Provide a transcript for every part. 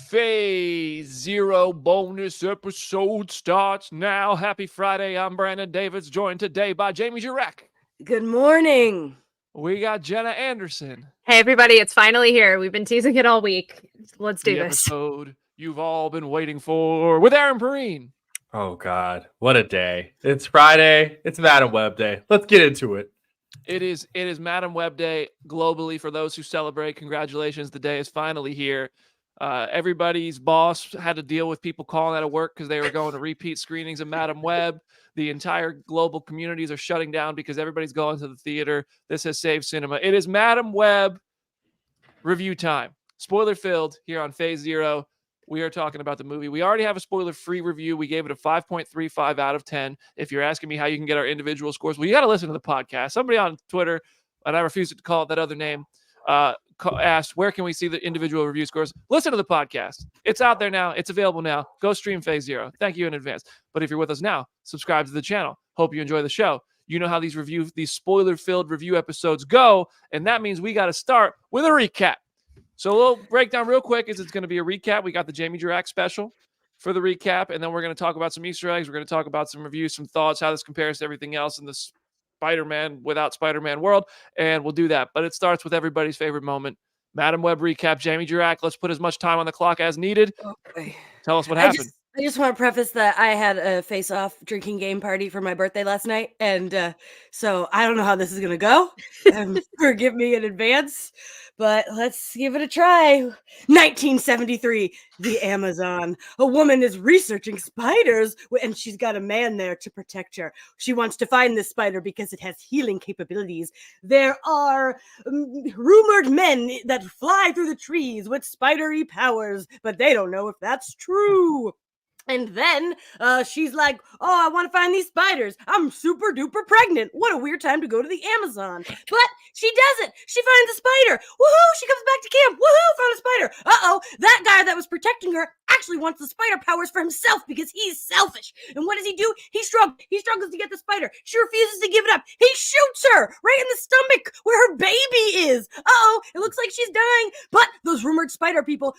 Phase Zero bonus episode starts now. Happy Friday. I'm Brandon Davids, joined today by Jamie Jurek. Good morning. We got Jenna Anderson. Hey, everybody. It's finally here. We've been teasing it all week. Let's do The this. episode you've all been waiting for with Aaron Perrine. Oh, God. What a day. It's Friday. It's Madam Web Day. Let's get into it. It is Madam Web Day globally for those who celebrate. Congratulations. The day is finally here. Everybody's boss had to deal with people calling out of work because they were going to repeat screenings of Madam Web. The entire global communities are shutting down because everybody's going to the theater. This has saved cinema. It is Madam Web review time. Spoiler filled here on Phase Zero. We are talking about the movie. We already have a spoiler-free review. We gave it a 5.35 out of 10. If you're asking me how you can get our individual scores, well, you got to listen to the podcast. Somebody on Twitter, and I refuse to call it that other name, asked, where can we see the individual review scores? Listen to the podcast. It's out there now. It's available now. Go stream Phase Zero. Thank you in advance. But if you're with us now, subscribe to the channel. Hope you enjoy the show. You know how these spoiler-filled review episodes go, and that means we got to start with a recap. So we'll break down real quick is it's going to be a recap. We got the Jamie Jurek special for the recap, and then we're going to talk about some Easter eggs. We're going to talk about some reviews, some thoughts, how this compares to everything else in the Spider-Man without Spider-Man world, and we'll do that. But it starts with everybody's favorite moment. Madam Web recap, Jamie Jurek. Let's put as much time on the clock as needed. Okay. Tell us what happened. I just want to preface that I had a face-off drinking game party for my birthday last night, and so I don't know how this is going to go. Forgive me in advance, but let's give it a try. 1973, the Amazon. A woman is researching spiders, and she's got a man there to protect her. She wants to find this spider because it has healing capabilities. There are rumored men that fly through the trees with spidery powers, but they don't know if that's true. And then she's like, oh, I want to find these spiders. I'm super duper pregnant. What a weird time to go to the Amazon. But she does it. She finds a spider. Woohoo! She comes back to camp. Woohoo! Found a spider. Uh-oh. That guy that was protecting her actually wants the spider powers for himself because he's selfish. And what does he do? He struggles to get the spider. She refuses to give it up. He shoots her right in the stomach where her baby is. Uh-oh. It looks like she's dying. But those rumored spider people,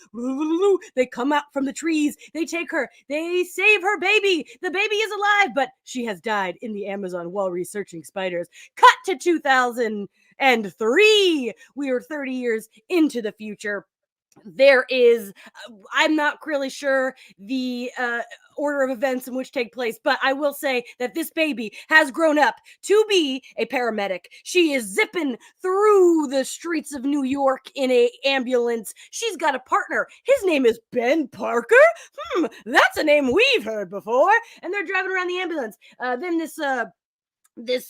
they come out from the trees. They take her. They save her baby. The baby is alive, but she has died in the Amazon while researching spiders. Cut to 2003. We are 30 years into the future. There is, I'm not really sure the order of events in which take place, but I will say that this baby has grown up to be a paramedic. She is zipping through the streets of New York in an ambulance. She's got a partner. His name is Ben Parker. That's a name we've heard before. And they're driving around the ambulance. Then this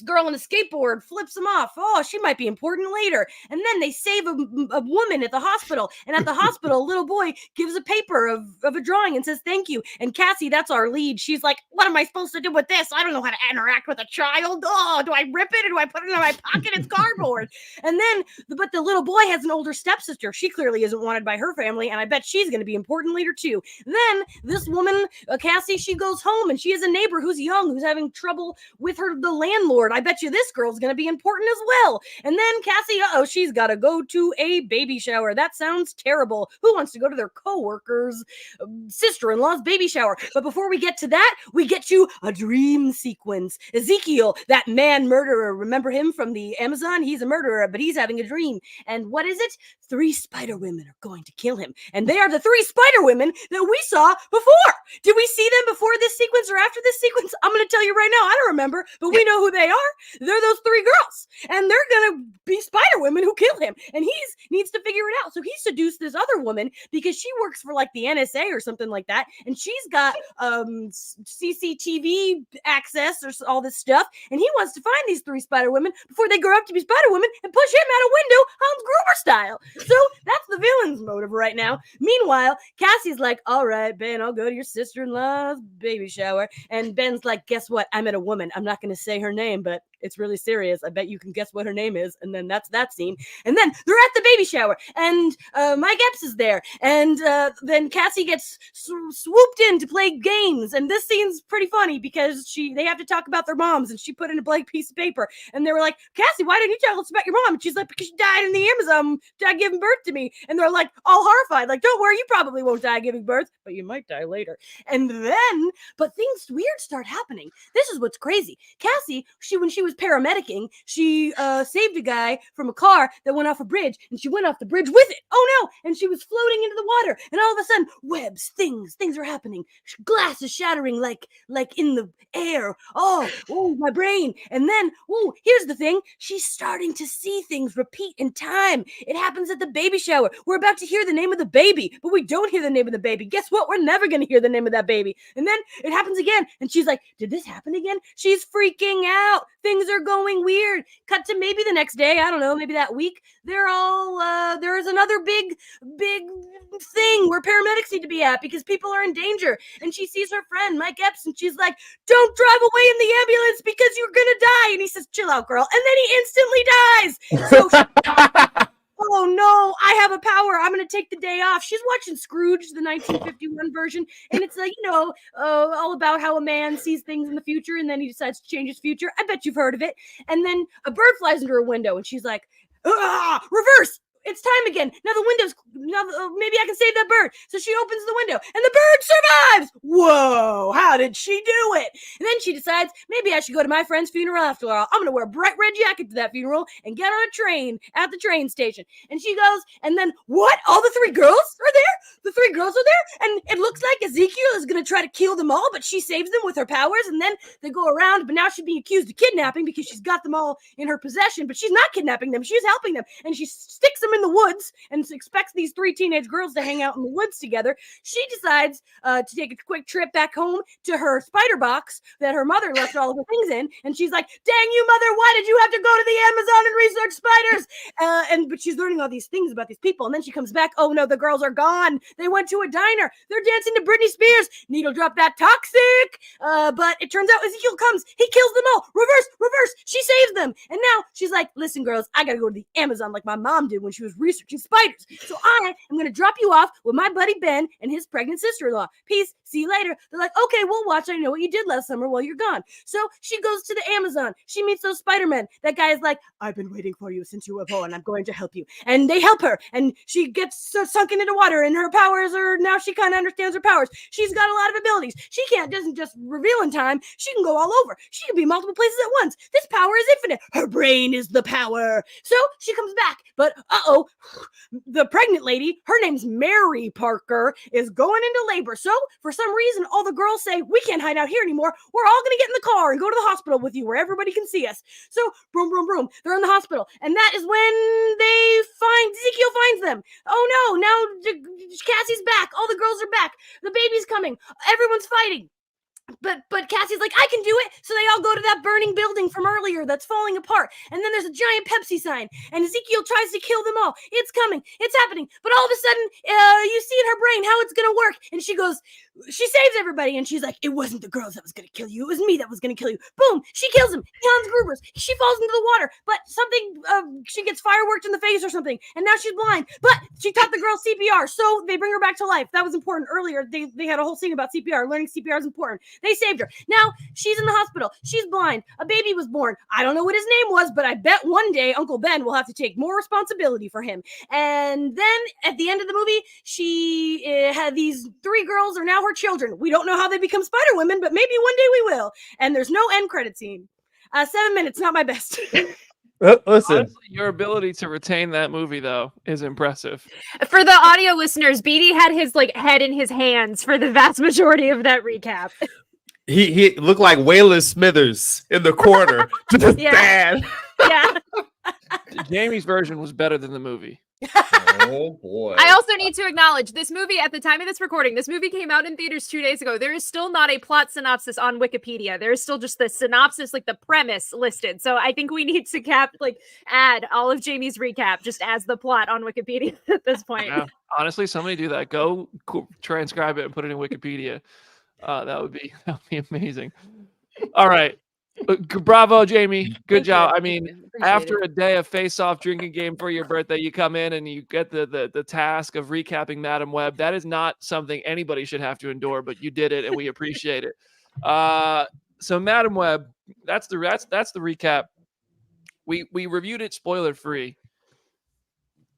girl on a skateboard flips him off. Oh, she might be important later. And then they save a woman at the hospital. And at the hospital, a little boy gives a paper of a drawing and says, thank you. And Cassie, that's our lead. She's like, what am I supposed to do with this? I don't know how to interact with a child. Oh, do I rip it or do I put it in my pocket? It's cardboard. And then, but the little boy has an older stepsister. She clearly isn't wanted by her family. And I bet she's going to be important later too. Then this woman, Cassie, she goes home and she has a neighbor who's young, who's having trouble with the landlord. I bet you this girl's going to be important as well. And then Cassie, she's got to go to a baby shower. That sounds terrible. Who wants to go to their coworker's sister-in-law's baby shower? But before we get to that, we get to a dream sequence. Ezekiel, that man murderer, remember him from the Amazon? He's a murderer, but he's having a dream. And what is it? 3 spider women are going to kill him. And they are the 3 spider women that we saw before. Did we see them before this sequence or after this sequence? I'm going to tell you right now. I don't remember, but we know who they are. They're those 3 girls. And they're going to be spider women who kill him. And he needs to figure it out. So he seduced this other woman because she works for like the NSA or something like that. And she's got CCTV access or all this stuff. And he wants to find these 3 spider women before they grow up to be spider women and push him out a window Hans Gruber style. So that's the villain's motive right now. Meanwhile, Cassie's like, all right, Ben, I'll go to your sister-in-law's baby shower. And Ben's like, guess what? I met a woman. I'm not going to say her name, but It's really serious. I bet you can guess what her name is. And then that's that scene. And then they're at the baby shower, and Mike Epps is there, and then Cassie gets swooped in to play games. And this scene's pretty funny because they have to talk about their moms, and she put in a blank piece of paper, and they were like, Cassie, why didn't you tell us about your mom? And she's like, because she died in the Amazon, died giving birth to me. And they're like all horrified, like, don't worry, you probably won't die giving birth, but you might die later. And then, but things weird start happening. This is what's crazy. Cassie, when she was paramedicing, she saved a guy from a car that went off a bridge, and she went off the bridge with it. Oh no! And she was floating into the water, and all of a sudden, webs, things are happening. Glass is shattering like in the air. Oh, my brain. And then, here's the thing. She's starting to see things repeat in time. It happens at the baby shower. We're about to hear the name of the baby, but we don't hear the name of the baby. Guess what? We're never going to hear the name of that baby. And then it happens again, and she's like, did this happen again? She's freaking out. Things are going weird. Cut to maybe the next day. I don't know, maybe that week. There's another big thing where paramedics need to be at because people are in danger. And she sees her friend, Mike Epps, and she's like, don't drive away in the ambulance because you're going to die. And he says, chill out, girl. And then he instantly dies. So oh no, I have a power. I'm going to take the day off. She's watching Scrooge, the 1951 version. And it's like, all about how a man sees things in the future and then he decides to change his future. I bet you've heard of it. And then a bird flies into her window and she's like, reverse. It's time again. Now maybe I can save that bird. So she opens the window and the bird survives. Whoa, how did she do it? And then she decides, maybe I should go to my friend's funeral after all. I'm going to wear a bright red jacket to that funeral and get on a train at the train station. And she goes, and then what? All the 3 girls are there? The 3 girls are there? And it looks like Ezekiel is going to try to kill them all, but she saves them with her powers. And then they go around, but now she's being accused of kidnapping because she's got them all in her possession, but she's not kidnapping them. She's helping them. And she sticks them in the woods and expects these 3 teenage girls to hang out in the woods together. She decides to take a quick trip back home to her spider box that her mother left all of her things in. And she's like, dang you, mother, why did you have to go to the Amazon and research spiders? But she's learning all these things about these people. And then she comes back. Oh no, the girls are gone. They went to a diner. They're dancing to Britney Spears. Needle drop that toxic. But it turns out Ezekiel comes. He kills them all. Reverse. She saves them. And now she's like, listen, girls, I got to go to the Amazon like my mom did when she was researching spiders. So I am going to drop you off with my buddy Ben and his pregnant sister-in-law. Peace. See you later. They're like, okay, we'll watch. I know what you did last summer while you're gone. So she goes to the Amazon. She meets those Spider-Men. That guy is like, I've been waiting for you since you were born. I'm going to help you. And they help her. And she gets sunken into water, and her powers are, now she kind of understands her powers. She's got a lot of abilities. She doesn't just reveal in time. She can go all over. She can be multiple places at once. This power is infinite. Her brain is the power. So she comes back. But the pregnant lady, her name's Mary Parker, is going into labor. So for some reason, all the girls say, we can't hide out here anymore. We're all going to get in the car and go to the hospital with you where everybody can see us. So broom. They're in the hospital. And that is when Ezekiel finds them. Oh no, now Cassie's back. All the girls are back. The baby's coming. Everyone's fighting. But Cassie's like, I can do it. So they all go to that burning building from earlier that's falling apart. And then there's a giant Pepsi sign. And Ezekiel tries to kill them all. It's coming. It's happening. But all of a sudden, you see in her brain how it's going to work. And she goes, she saves everybody. And she's like, it wasn't the girls that was going to kill you. It was me that was going to kill you. Boom. She kills him. Hans Gruber's. She falls into the water. But something, she gets fireworked in the face or something. And now she's blind. But she taught the girl CPR. So they bring her back to life. That was important earlier. They had a whole scene about CPR. Learning CPR is important. They saved her. Now she's in the hospital. She's blind. A baby was born. I don't know what his name was, but I bet one day Uncle Ben will have to take more responsibility for him. And then at the end of the movie, she had these 3 girls are now her children. We don't know how they become Spider Women, but maybe one day we will. And there's no end credit scene. 7 minutes, not my best. Listen, Honestly, your ability to retain that movie though is impressive. For the audio listeners, Beatty had his head in his hands for the vast majority of that recap. he looked like Waylon Smithers in the corner. Just Yeah. bad. Yeah. Jamie's version was better than the movie. Oh boy. I also need to acknowledge this movie at the time of this recording. This movie came out in theaters 2 days ago. There is still not a plot synopsis on Wikipedia. There is still just the synopsis, the premise listed. So I think we need to add all of Jamie's recap just as the plot on Wikipedia at this point. Yeah. Honestly, somebody do that. Go transcribe it and put it in Wikipedia. That would be amazing. All right. Bravo, Jamie. Good Thank job. you. I Thank mean, you. Appreciate after it. a day of face-off drinking game for your birthday, you come in and you get the task of recapping Madam Web. That is not something anybody should have to endure, but you did it, and we appreciate it. So Madam Web, that's the recap. We reviewed it spoiler free.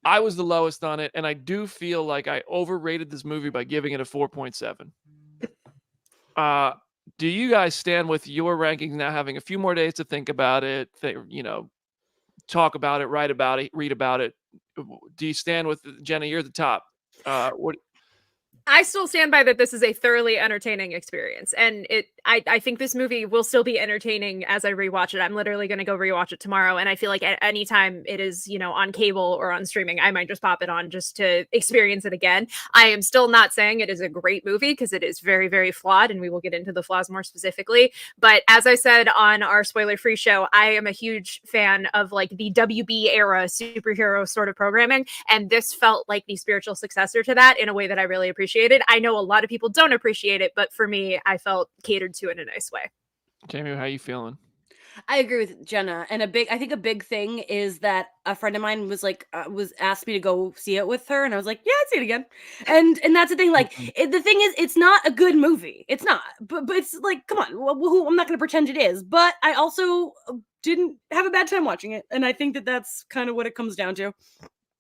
I was the lowest on it, and I do feel like I overrated this movie by giving it a 4.7. Do you guys stand with your rankings now, having a few more days to think about it, talk about it, write about it, read about it? Do you stand with Jenna? You're the top. What? I still stand by that this is a thoroughly entertaining experience. And I think this movie will still be entertaining as I rewatch it. I'm literally going to go rewatch it tomorrow. And I feel like at any time it is, on cable or on streaming, I might just pop it on just to experience it again. I am still not saying it is a great movie because it is very, very flawed. And we will get into the flaws more specifically. But as I said on our spoiler free show, I am a huge fan of like the WB era superhero sort of programming. And this felt like the spiritual successor to that in a way that I really appreciated. I know a lot of people don't appreciate it, but for me, I felt catered to in a nice way. Jamie, how you feeling? I agree with Jenna, and I think a big thing is that a friend of mine was like, was asked me to go see it with her, and I was like, yeah, I'd see it again, and that's the thing. Like, the thing is, it's not a good movie. It's not, but it's like, come on, I'm not going to pretend it is, but I also didn't have a bad time watching it, and I think that that's kind of what it comes down to.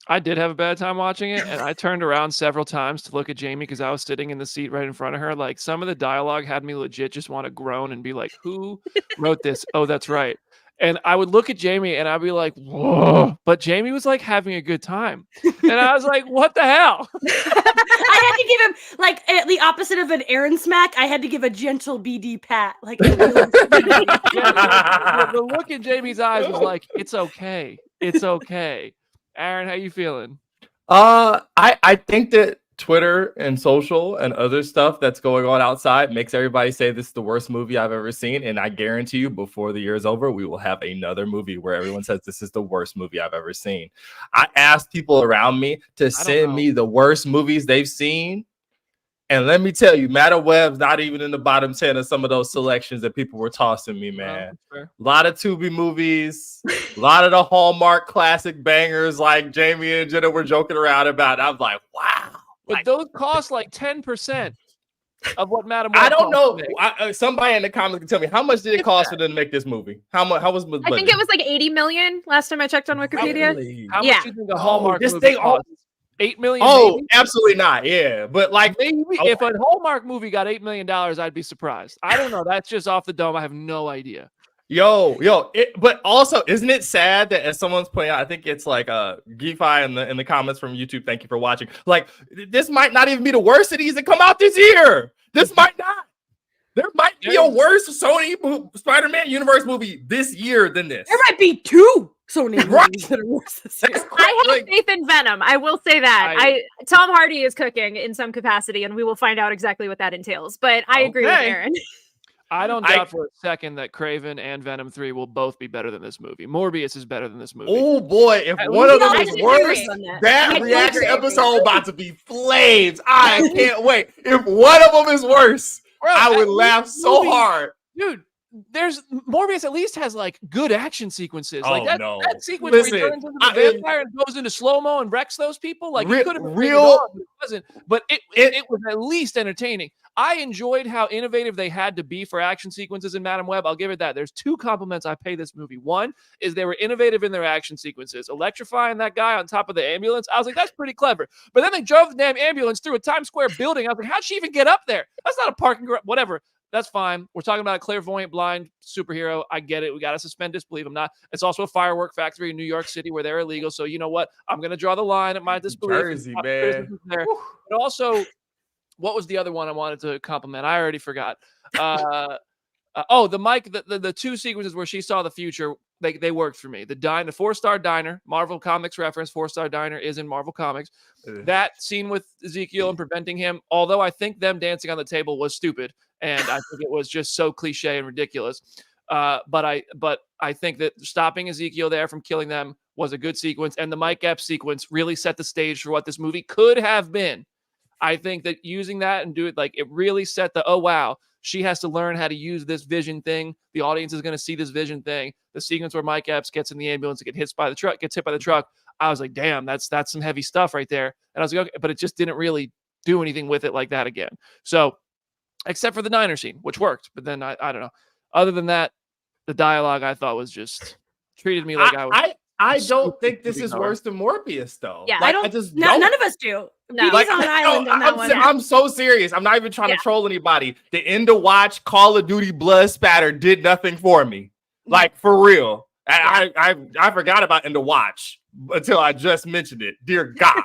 I did have a bad time watching it, and I turned around several times to look at Jamie because I was sitting in the seat right in front of her. Like, some of the dialogue had me legit just want to groan and be like, who wrote this? Oh, that's right. And I would look at Jamie and I'd be like, whoa. But Jamie was like having a good time. And I was like, what the hell? I had to give him, like, the opposite of an Aaron smack. I had to give a gentle BD pat. Like, a really the look in Jamie's eyes was like, it's okay. It's okay. Aaron, how you feeling? I think that Twitter and social and other stuff that's going on outside makes everybody say this is the worst movie I've ever seen. And I guarantee you, before the year is over, we will have another movie where everyone says this is the worst movie I've ever seen. I asked people around me to send me the worst movies they've seen. And let me tell you, Madam Web's not even in the bottom 10 of some of those selections that people were tossing me, man. A lot of Tubi movies, a lot of the Hallmark classic bangers like Jamie and Jenna were joking around about. I'm like, wow. But those cost like 10% of what Madam Web I don't know. make. Somebody in the comments can tell me, how much did it cost for them to make this movie? How was the budget? I think it was like 80 million last time I checked on Wikipedia. Really? How much do you think a Hallmark this movie thing costs? 8 million? Oh, maybe? absolutely not. Yeah, but like, maybe if a Hallmark movie got $8 million, I'd be surprised. I don't know. That's just off the dome. I have no idea. But also, isn't it sad that as someone's pointing out, I think it's like Geefi in the comments from YouTube. Thank you for watching. Like, this might not even be the worst of these that come out this year. This might not. There might be a worse Sony Spider-Man universe movie this year than this. There might be two Sony movies that are worse this year. I have faith in Venom. I will say that. Tom Hardy is cooking in some capacity, and we will find out exactly what that entails. But I agree with Aaron. I don't doubt for a second that Craven and Venom 3 will both be better than this movie. Morbius is better than this movie. Oh boy, if one of them is worse, that reaction episode about to be flames. I can't wait. If one of them is worse, I would laugh so hard. Dude, Morbius at least has like good action sequences. Like that sequence where he turns into the vampire and goes into slow-mo and wrecks those people. Like it could have been real, but it wasn't. But it was at least entertaining. I enjoyed how innovative they had to be for action sequences in Madam Web. I'll give it that. There's two compliments I pay this movie. One is they were innovative in their action sequences. Electrifying that guy on top of the ambulance, I was like, that's pretty clever. But then they drove the damn ambulance through a Times Square building. I was like, how'd she even get up there? That's not a parking garage. Whatever. That's fine. We're talking about a clairvoyant blind superhero. I get it. We got to suspend disbelief. I'm not. It's also a firework factory in New York City where they're illegal. So you know what? I'm going to draw the line at my disbelief. Jersey, man. But also, what was the other one I wanted to compliment? I already forgot. The two sequences where she saw the future, they worked for me. The 4-star diner, Marvel Comics reference, 4-star diner is in Marvel Comics. That scene with Ezekiel and preventing him, although I think them dancing on the table was stupid, and I think it was just so cliche and ridiculous. But I think that stopping Ezekiel there from killing them was a good sequence, and the Mike Epps sequence really set the stage for what this movie could have been. I think that using that and do it, like, it really set the, oh, wow, She has to learn how to use this vision thing. The audience is going to see this vision thing. The sequence where Mike Epps gets in the ambulance and gets hit by the truck. I was like, damn, that's some heavy stuff right there. And I was like, okay, but it just didn't really do anything with it like that again. So, except for the diner scene, which worked. But then I don't know. Other than that, the dialogue I thought was just treated me like I don't think this is worse than Morbius, though. Yeah, like, I just don't. None of us do. No. Like, on an island on that one. I'm so serious. I'm not even trying to troll anybody. The end of watch Call of Duty blood spatter did nothing for me. Like, for real. I forgot about end of watch until I just mentioned it. Dear God.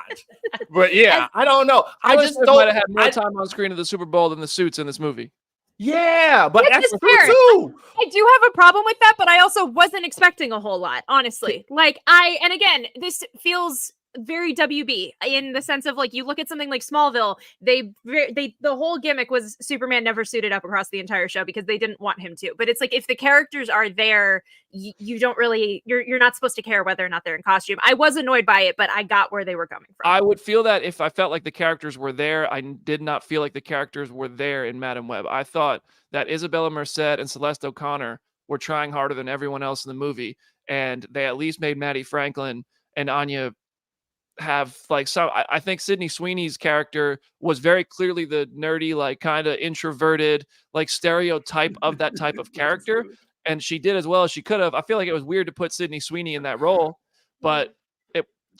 But yeah, I don't know. I just might have had more time on screen of the Super Bowl than the suits in this movie. Yeah, but that's true fair. too. I do have a problem with that, but I also wasn't expecting a whole lot, honestly. And again, this feels very WB in the sense of like, you look at something like Smallville, the whole gimmick was Superman never suited up across the entire show because they didn't want him to. But it's like, if the characters are there, you don't really, you're not supposed to care whether or not they're in costume. I was annoyed by it, but I got where they were coming from. I would feel that if I felt like the characters were there. I did not feel like the characters were there in Madam Web. I thought that Isabella Merced and Celeste O'Connor were trying harder than everyone else in the movie, and they at least made Maddie Franklin and Anya have like some. I think Sydney Sweeney's character was very clearly the nerdy, like kind of introverted, like stereotype of that type of character, and she did as well as she could have. I feel like it was weird to put Sydney Sweeney in that role, but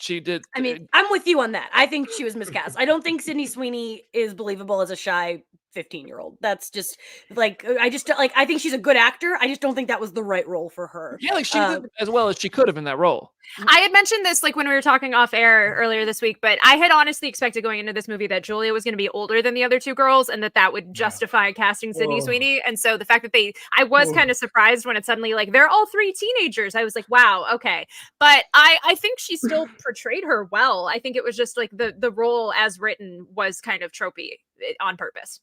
she did. I mean, I'm with you on that. I think she was miscast. I don't think Sydney Sweeney is believable as a shy 15-year-old. That's just like, I think she's a good actor. I just don't think that was the right role for her. Yeah, like she did as well as she could have in that role. I had mentioned this like when we were talking off air earlier this week, but I had honestly expected going into this movie that Julia was going to be older than the other two girls and that would justify casting Sydney Sweeney. And so the fact that I was kind of surprised when it suddenly like, they're all three teenagers. I was like, wow, okay. But I think she still portrayed her well. I think it was just like the role as written was kind of tropey on purpose.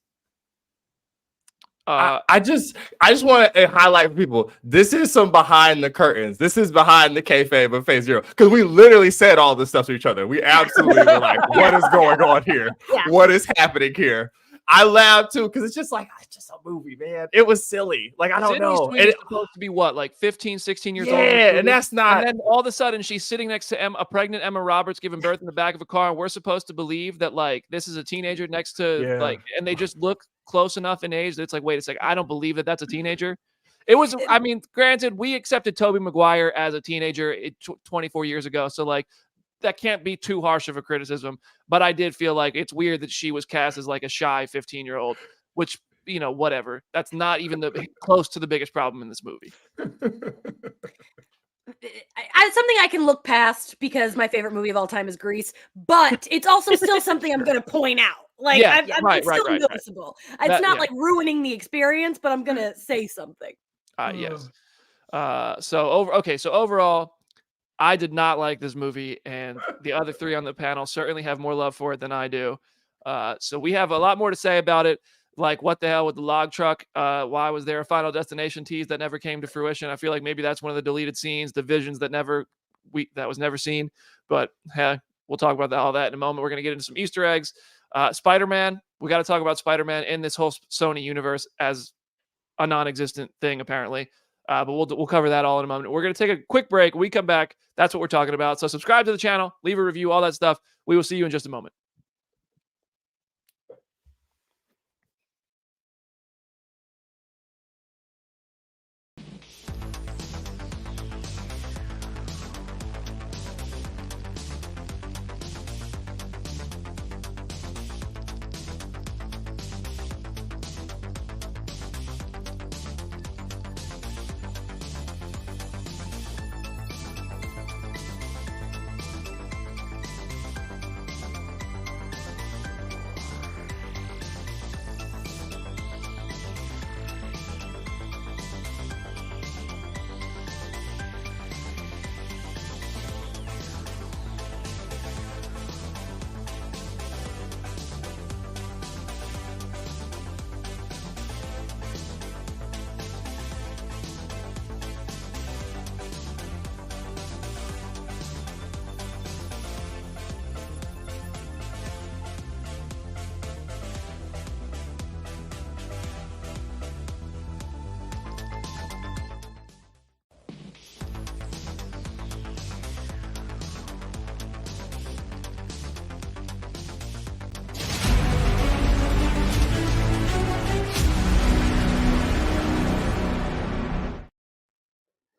I just want to highlight for people. This is some behind the curtains. This is behind the kayfabe of Phase Zero, because we literally said all this stuff to each other. We absolutely were like, "What is going on here? Yeah. What is happening here?" I laughed too because it's just a movie, man. It was silly. Like, I don't know. It's supposed to be what, like 15, 16 years old? Yeah, and that's not. And then all of a sudden, she's sitting next to a pregnant Emma Roberts giving birth in the back of a car, and we're supposed to believe that like this is a teenager next to like, and they just look close enough in age that it's like, wait a second, I don't believe that that's a teenager. It was. I mean, granted, we accepted Tobey Maguire as a teenager 24 years ago, so like, that can't be too harsh of a criticism, but I did feel like it's weird that she was cast as like a shy 15-year-old, which, you know, whatever. That's not even close to the biggest problem in this movie. Something I can look past because my favorite movie of all time is Grease, but it's also still something I'm going to point out. Like, it's still noticeable. It's not like ruining the experience, but I'm going to say something. Yes. So overall, I did not like this movie, and the other three on the panel certainly have more love for it than I do. So we have a lot more to say about it, like what the hell with the log truck? Why was there a Final Destination tease that never came to fruition? I feel like maybe that's one of the deleted scenes, the visions that was never seen. But we'll talk about all that in a moment. We're going to get into some Easter eggs. Spider-Man, we got to talk about Spider-Man in this whole Sony universe as a non-existent thing, apparently. But we'll cover that all in a moment. We're going to take a quick break. When we come back, that's what we're talking about. So subscribe to the channel, leave a review, all that stuff. We will see you in just a moment.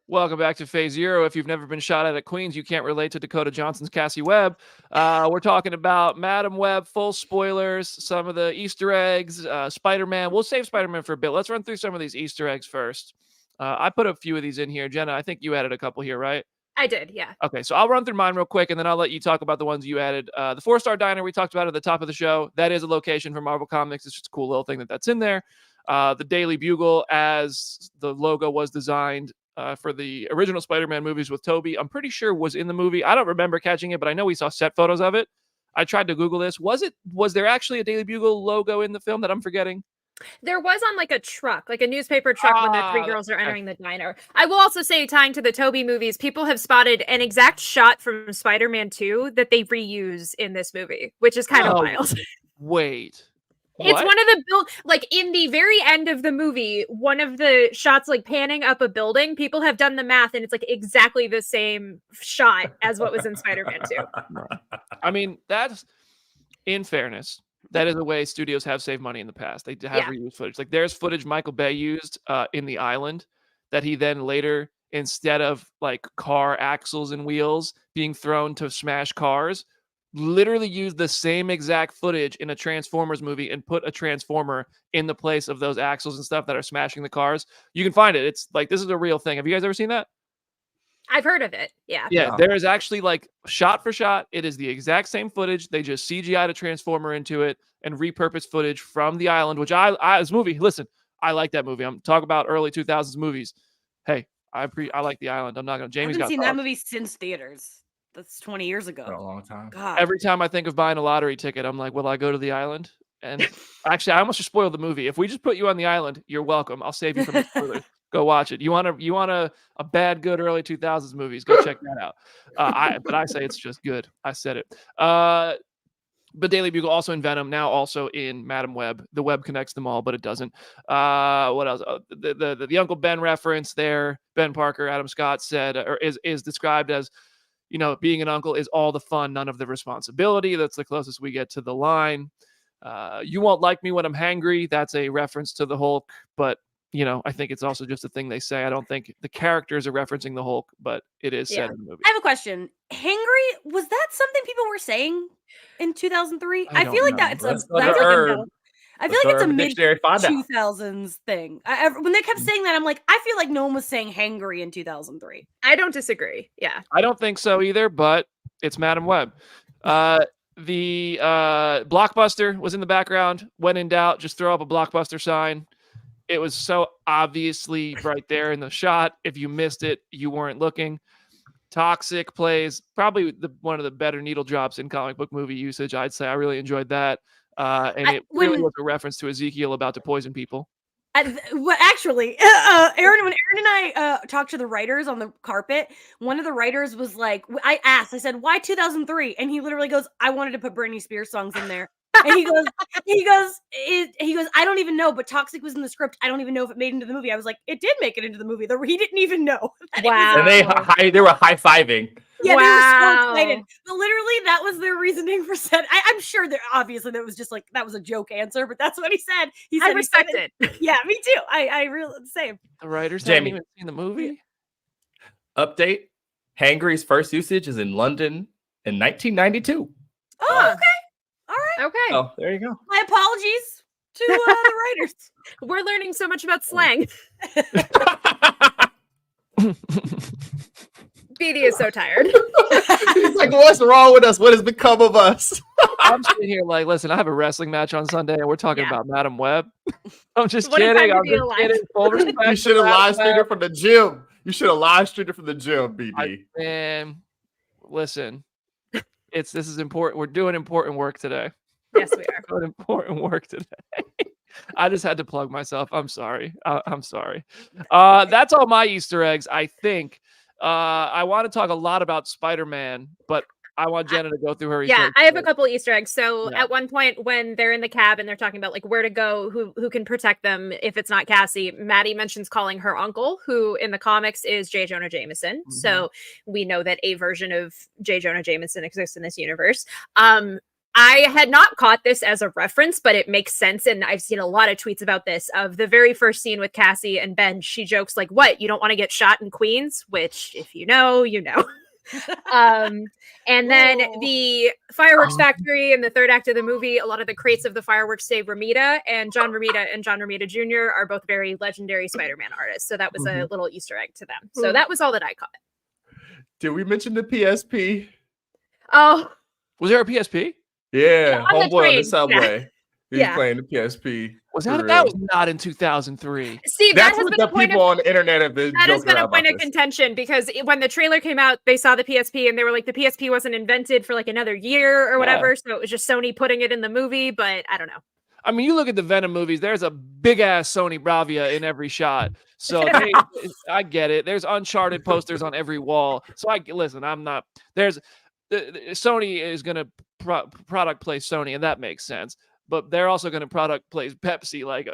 Welcome back to Phase Zero. If you've never been shot at Queens, you can't relate to Dakota Johnson's Cassie Webb. We're talking about Madam Web, full spoilers, some of the Easter eggs, Spider-Man. We'll save Spider-Man for a bit. Let's run through some of these Easter eggs first. I put a few of these in here. Jenna, I think you added a couple here, right? I did, yeah. Okay, so I'll run through mine real quick, and then I'll let you talk about the ones you added. The 4-Star Diner we talked about at the top of the show. That is a location for Marvel Comics. It's just a cool little thing that's in there. The Daily Bugle, as the logo was designed for the original Spider-Man movies with Tobey, I'm pretty sure was in the movie. I don't remember catching it, but I know we saw set photos of it. I tried to Google this. Was there actually a Daily Bugle logo in the film that I'm forgetting? There was on like a truck, like a newspaper truck when the three girls are entering the diner. I will also say, tying to the Tobey movies, people have spotted an exact shot from Spider-Man 2 that they reuse in this movie, which is kind of wild. Wait. It's one of the like in the very end of the movie, one of the shots like panning up a building, people have done the math and it's like exactly the same shot as what was in Spider-Man 2. I mean, that's, in fairness, that is a way studios have saved money in the past. They have reused footage. Like there's footage Michael Bay used in The Island that he then later, instead of like car axles and wheels being thrown to smash cars, literally used the same exact footage in a Transformers movie and put a Transformer in the place of those axles and stuff that are smashing the cars. You can find it. It's like, this is a real thing. Have you guys ever seen that? I've heard of it. Yeah. Yeah. There is actually like shot for shot. It is the exact same footage. They just CGI'd a Transformer into it and repurposed footage from The Island, which this movie, listen, I like that movie. I'm talking about early 2000s movies. Hey, I like The Island. I'm not going to, Jamie's I got haven't seen that movie since theaters. That's 20 years ago. For a long time. God. Every time I think of buying a lottery ticket, I'm like, will I go to The Island? And actually, I almost just spoiled the movie. If we just put you on The Island, you're welcome. I'll save you from the spoilers. Go watch it. You want a bad, good early 2000s movies? Go check that out. But I say it's just good. I said it. But Daily Bugle also in Venom, now also in Madam Web. The web connects them all, but it doesn't. What else? The Uncle Ben reference there. Ben Parker, Adam Scott said, or is described as, you know, being an uncle is all the fun, none of the responsibility. That's the closest we get to the line. You won't like me when I'm hangry. That's a reference to the Hulk, but you know, I think it's also just a thing they say. I don't think the characters are referencing the Hulk, but it is said in the movie. I have a question. Hangry, was that something people were saying in 2003? I feel like that's I feel like it's a mid 2000s thing. When they kept saying that, I'm like, I feel like no one was saying hangry in 2003. I don't disagree. Yeah. I don't think so either, but it's Madam Web. The Blockbuster was in the background. When in doubt, just throw up a Blockbuster sign. It was so obviously right there in the shot. If you missed it, you weren't looking. Toxic plays probably one of the better needle drops in comic book movie usage. I'd say I really enjoyed that. And it really was a reference to Ezekiel about to poison people. Actually, Aaron, when Aaron and I talked to the writers on the carpet, one of the writers was like, I said, why 2003? And he literally goes, I wanted to put Britney Spears songs in there. And he goes, I don't even know, but Toxic was in the script. I don't even know if it made it into the movie. I was like, it did make it into the movie. He didn't even know. Wow. And they were high-fiving. Yeah, wow. They were so excited. But literally, that was their reasoning for said. I'm sure that obviously that was just like, that was a joke answer, but that's what he said. He said, I respect it. Yeah, me too. I really same. The writers haven't even seen the movie. Update: Hangry's first usage is in London in 1992. Oh, okay. All right. Okay. Oh, there you go. My apologies to the writers. We're learning so much about slang. BD is so tired. He's like, what's wrong with us? What has become of us? I'm sitting here like, listen, I have a wrestling match on Sunday and we're talking about Madam Web. I'm just kidding. I'm just kidding. Full respect. You should have live streamed it from the gym. You should have live streamed it from the gym, BD. Man, listen, this is important. We're doing important work today. Yes, we are. Doing important work today. I just had to plug myself. I'm sorry. I'm sorry. That's all my Easter eggs, I think. I want to talk a lot about Spider-Man, but I want Jenna to go through her Easter eggs. I have a couple Easter eggs. So at one point when they're in the cab and they're talking about like where to go, who can protect them if it's not Cassie, Maddie mentions calling her uncle, who in the comics is J. Jonah Jameson. So we know that a version of J. Jonah Jameson exists in this universe. I had not caught this as a reference, but it makes sense. And I've seen a lot of tweets about this. Of the very first scene with Cassie and Ben, she jokes like, "What? You don't want to get shot in Queens?" Which, if you know, you know. And then the fireworks factory in the third act of the movie, a lot of the crates of the fireworks say Romita, and John Romita Jr. are both very legendary Spider-Man artists. So that was a little Easter egg to them. So that was all that I caught. Did we mention the PSP? Oh, Was there a PSP? Yeah, on the homeboy on train, the subway. He's Yeah. playing the PSP. Was for that? real. That was not in 2003. see, That's that has what been the a point people of on the internet have been that has joking been a about point of this. contention because when the trailer came out, they saw the PSP and they were like, the PSP wasn't invented for like another year or whatever. So it was just Sony putting it in the movie, but I don't know. I mean, you look at the Venom movies, there's a big ass Sony Bravia in every shot. So I get it. There's Uncharted posters on every wall. So listen, I'm not, Sony is going to product place Sony, and that makes sense. But they're also going to product place Pepsi, like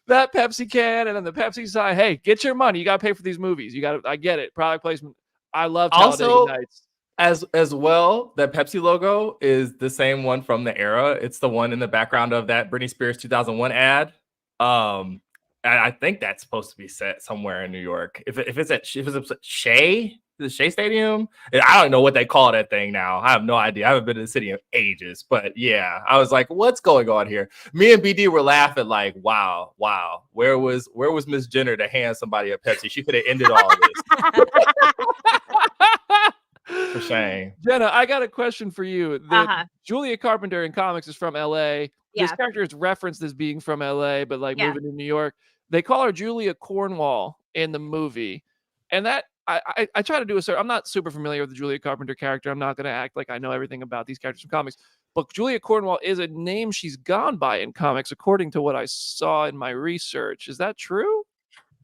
that Pepsi can, and then the Pepsi side. Hey, get your money. You got to pay for these movies. You got to. I get it. Product placement. I love Talladega Also, Nights. As well, that Pepsi logo is the same one from the era. It's the one in the background of that Britney Spears 2001 ad. And I think that's supposed to be set somewhere in New York. If it's at Shea, the Shea Stadium, I don't know what they call that thing now. I have no idea. I haven't been to the city in ages, but yeah, I was like, what's going on here? Me and BD were laughing like, wow. Where was Miss Jenner to hand somebody a Pepsi? She could have ended all of this. For shame. Jenna, I got a question for you. Julia Carpenter in comics is from LA. This character is referenced as being from LA, but like moving to New York. They call her Julia Cornwall in the movie. And that I try to do a search. I'm not super familiar with the Julia Carpenter character. I'm not going to act like I know everything about these characters from comics. But Julia Cornwall is a name she's gone by in comics, according to what I saw in my research. Is that true?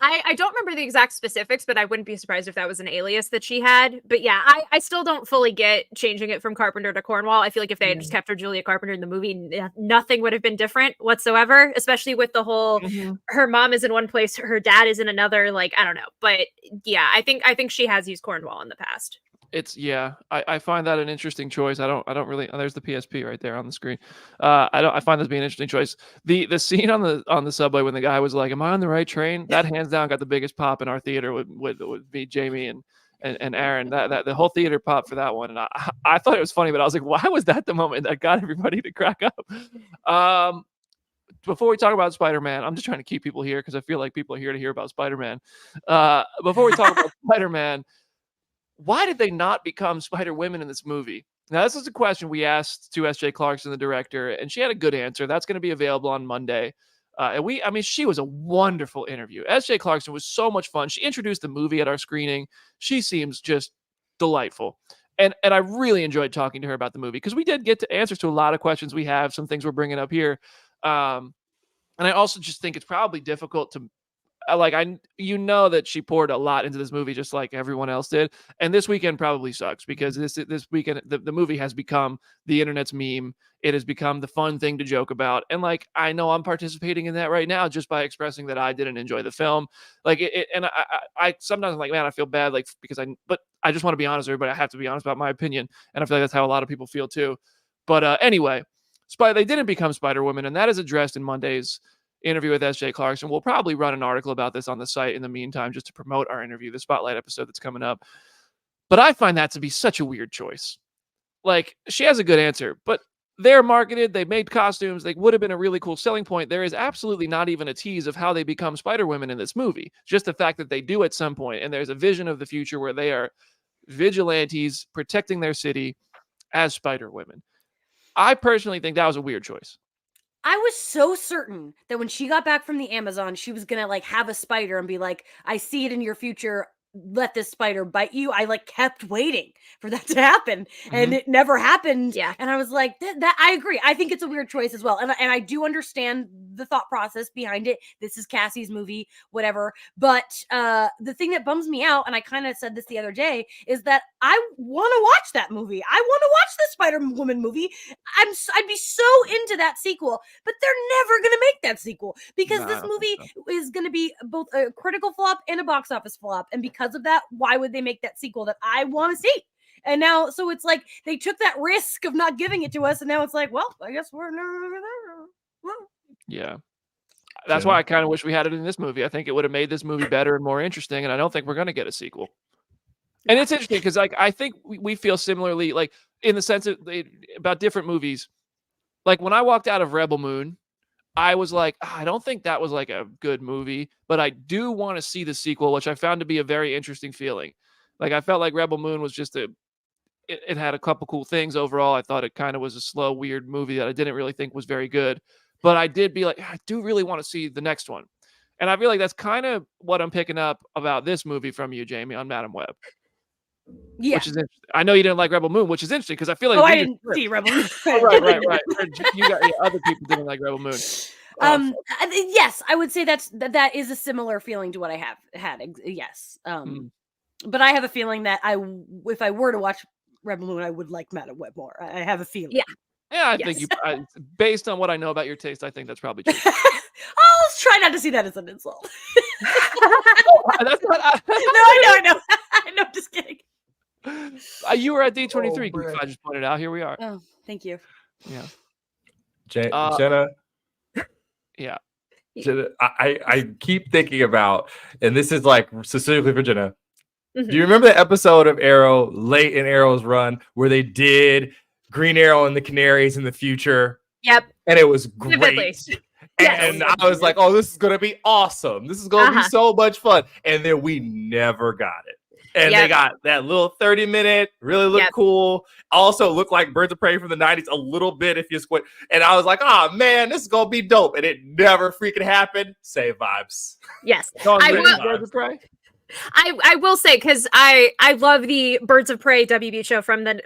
I don't remember the exact specifics, but I wouldn't be surprised if that was an alias that she had. But yeah, I still don't fully get changing it from Carpenter to Cornwall. I feel like if they had just kept her Julia Carpenter in the movie, nothing would have been different whatsoever, especially with the whole her mom is in one place, her dad is in another. Like, I don't know. But yeah, I think she has used Cornwall in the past. I find that an interesting choice. I don't really. Oh, there's the PSP right there on the screen. I find this being an interesting choice. The scene on the subway when the guy was like, "Am I on the right train?" That hands down got the biggest pop in our theater. Would be Jamie and Aaron. That the whole theater popped for that one, and I thought it was funny, but I was like, why was that the moment that got everybody to crack up? Before we talk about Spider-Man, I'm just trying to keep people here because I feel like people are here to hear about Spider-Man. Before we talk about Spider-Man. Why did they not become Spider Women in this movie? Now, this is a question we asked to S.J. Clarkson, the director, and she had a good answer. That's going to be available on Monday. She was a wonderful interview. S.J. Clarkson was so much fun. She introduced the movie at our screening. She seems just delightful. And I really enjoyed talking to her about the movie because we did get to answers to a lot of questions we have, some things we're bringing up here. And I also just think it's probably difficult to that she poured a lot into this movie just like everyone else did, and this weekend probably sucks because this weekend the movie has become the internet's meme. It has become the fun thing to joke about, and like I know I'm participating in that right now just by expressing that I didn't enjoy the film. I sometimes I'm like, man, I feel bad but I just want to be honest with everybody. I have to be honest about my opinion, and I feel like that's how a lot of people feel too. But anyway, they didn't become Spider-Woman, and that is addressed in Monday's interview with S.J. Clarkson. We'll probably run an article about this on the site in the meantime, just to promote our interview, the Spotlight episode that's coming up. But I find that to be such a weird choice. Like, she has a good answer, but they're marketed, they made costumes, they would have been a really cool selling point. There is absolutely not even a tease of how they become Spider-Women in this movie. Just the fact that they do at some point, and there's a vision of the future where they are vigilantes protecting their city as Spider-Women. I personally think that was a weird choice. I was so certain that when she got back from the Amazon, she was gonna like have a spider and be like, I see it in your future. Let this spider bite you. I like kept waiting for that to happen, and it never happened. Yeah. And I was like, that I agree. I think it's a weird choice as well. And I do understand the thought process behind it. This is Cassie's movie, whatever. But the thing that bums me out, and I kind of said this the other day, is that I want to watch that movie. I want to watch the Spider-Woman movie. I'd be so into that sequel, but they're never going to make that sequel because this movie is going to be both a critical flop and a box office flop. And because of that, why would they make that sequel that I want to see? And now, so it's like they took that risk of not giving it to us, and now it's like, well, I guess we're Yeah. That's why I kind of wish we had it in this movie. I think it would have made this movie better and more interesting, and I don't think we're going to get a sequel. And it's interesting because, like, I think we feel similarly, like, in the sense of about different movies. Like, when I walked out of Rebel Moon, I was like, I don't think that was like a good movie, but I do want to see the sequel, which I found to be a very interesting feeling. Like, I felt like Rebel Moon was just it had a couple cool things overall. I thought it kind of was a slow, weird movie that I didn't really think was very good. But I did be like, I do really want to see the next one. And I feel like that's kind of what I'm picking up about this movie from you, Jamie, on Madam Web. Yeah. Which is interesting. I know you didn't like Rebel Moon, which is interesting because I feel like I didn't see Rebel Moon. right. You got other people didn't like Rebel Moon. Yes, I would say that is a similar feeling to what I have had. Yes. But I have a feeling that if I were to watch Rebel Moon, I would like Madam Web more. I have a feeling. Yeah, I think based on what I know about your taste, I think that's probably true. Let's try not to see that as an insult. That's not. No, I know. I know. Just kidding. You were at D23. I just pointed out. Here we are. Oh, thank you. Yeah. Jenna. Yeah. Jenna, I keep thinking about, and this is like specifically for Jenna. Mm-hmm. Do you remember the episode of Arrow late in Arrow's run where they did Green Arrow and the Canaries in the future? Yep. And it was great. Vividly. And I was like, oh, this is going to be awesome. This is going to be so much fun. And then we never got it. And they got that little 30-minute, really look cool. Also look like Birds of Prey from the 90s a little bit if you squint. And I was like, oh, man, this is going to be dope. And it never freaking happened. Same vibes. Yes. Birds of Prey? I will say, because I love the Birds of Prey WB show from the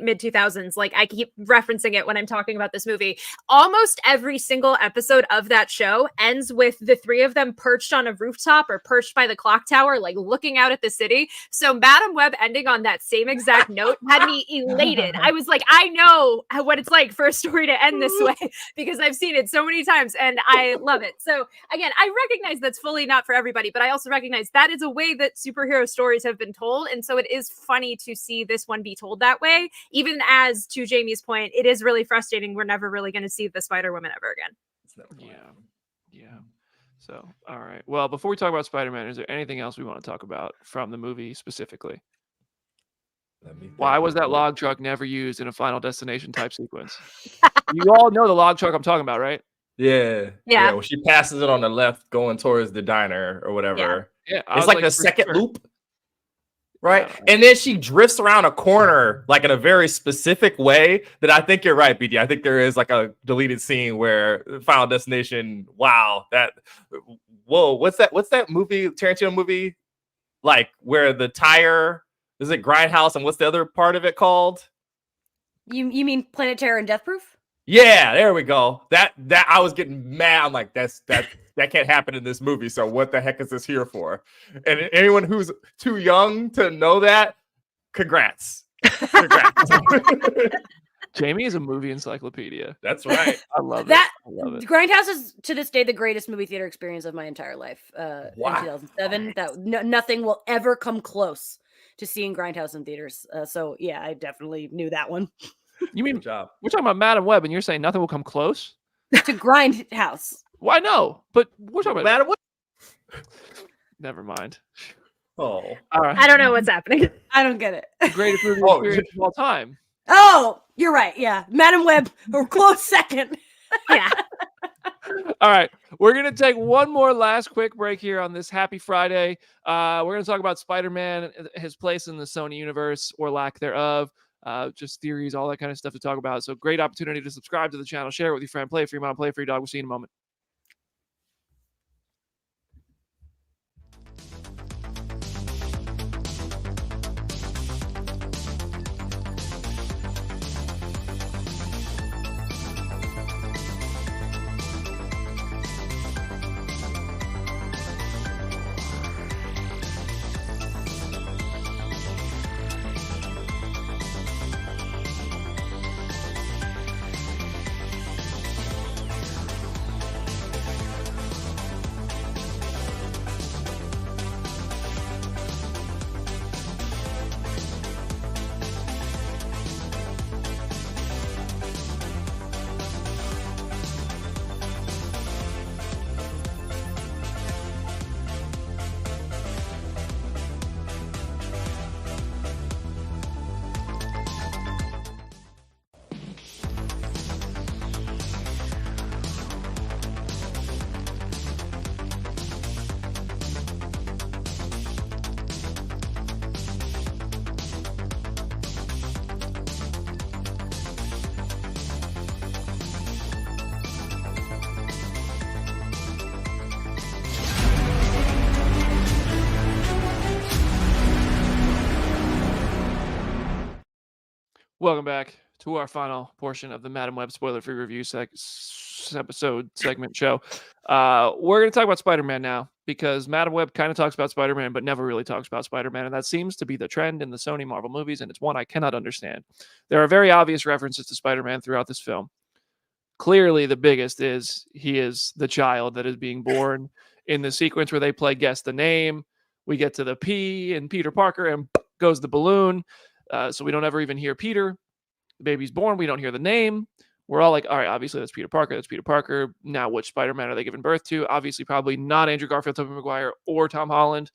mid 2000s. Like, I keep referencing it when I'm talking about this movie. Almost every single episode of that show ends with the three of them perched on a rooftop or perched by the clock tower, like looking out at the city. So Madam Web ending on that same exact note had me elated. I was like, I know what it's like for a story to end this way because I've seen it so many times and I love it. So again, I recognize that's fully not for everybody, but I also recognize that is a way that superhero stories have been told. And so it is funny to see this one be told that way. Even as, to Jamie's point, it is really frustrating. We're never really going to see the Spider-Woman ever again. Yeah. So, all right. Well, before we talk about Spider-Man, is there anything else we want to talk about from the movie specifically? Why was that log truck never used in a Final Destination type sequence? You all know the log truck I'm talking about, right? Yeah. When she passes it on the left going towards the diner or whatever. Yeah, it's like the second loop, right? And then she drifts around a corner like in a very specific way that I think you're right, BD. I think there is like a deleted scene where Final Destination, what's that movie, Tarantino movie? Like where the tire, is it Grindhouse, and what's the other part of it called? You mean Planet Terror and Death Proof? Yeah, there we go. That I was getting mad. I'm like, that can't happen in this movie. So what the heck is this here for? And anyone who's too young to know that, congrats. Jamie is a movie encyclopedia. That's right. I love that. I love it. Grindhouse is to this day the greatest movie theater experience of my entire life. In 2007, that nothing will ever come close to seeing Grindhouse in theaters. So yeah, I definitely knew that one. You mean we're talking about Madam Web, and you're saying nothing will come close to Grindhouse? Well, I know, but we're talking about Madam Web. Never mind. Oh, all right. I don't know what's happening. I don't get it. The greatest movie experience of all time. Oh, you're right. Yeah, Madam Web, a close second. Yeah. All right, we're gonna take one more last quick break here on this Happy Friday. We're gonna talk about Spider-Man, his place in the Sony universe or lack thereof. Just theories, all that kind of stuff to talk about. So great opportunity to subscribe to the channel, share it with your friend, play for your mom, play for your dog. We'll see you in a moment. Welcome back to our final portion of the Madam Web spoiler-free review episode segment show. We're going to talk about Spider-Man now because Madam Web kind of talks about Spider-Man, but never really talks about Spider-Man, and that seems to be the trend in the Sony Marvel movies, and it's one I cannot understand. There are very obvious references to Spider-Man throughout this film. Clearly, the biggest is he is the child that is being born in the sequence where they play Guess the Name. We get to the P and Peter Parker, and goes the balloon. So we don't ever even hear Peter. The baby's born. We don't hear the name. We're all like, all right, obviously that's Peter Parker. That's Peter Parker. Now, which Spider-Man are they giving birth to? Obviously, probably not Andrew Garfield, Tobey Maguire, or Tom Holland.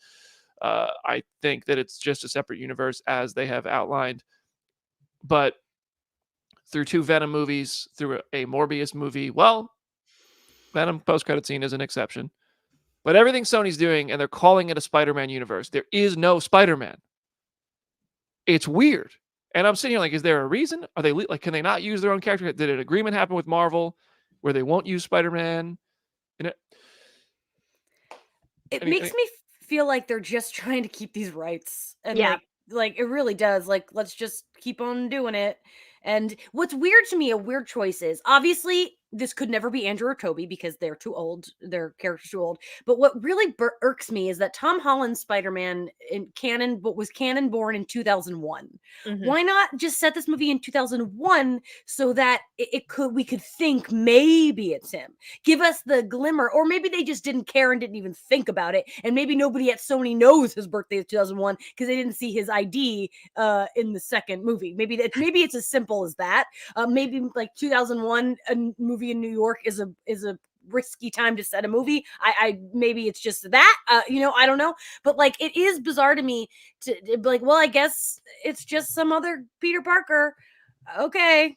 I think that it's just a separate universe as they have outlined. But through 2 Venom movies, through a Morbius movie, well, Venom post-credit scene is an exception. But everything Sony's doing, and they're calling it a Spider-Man universe, there is no Spider-Man. It's weird. And I'm sitting here like, is there a reason? Are they like, can they not use their own character? Did an agreement happen with Marvel where they won't use Spider-Man? And it makes me feel like they're just trying to keep these rights. And like it really does. Like, let's just keep on doing it. And what's weird to me, a weird choice is obviously this could never be Andrew or Toby because they're too old. Their characters too old. But what really irks me is that Tom Holland's Spider-Man in canon, but was canon born in 2001. Mhm. Why not just set this movie in 2001 so that we could think maybe it's him? Give us the glimmer, or maybe they just didn't care and didn't even think about it, and maybe nobody at Sony knows his birthday is 2001 because they didn't see his ID in the second movie. Maybe it's as simple as that. Maybe like 2001, a movie in New York is a risky time to set a movie. I maybe it's just that, I don't know, but like it is bizarre to me to be like, well, I guess it's just some other Peter Parker. Okay.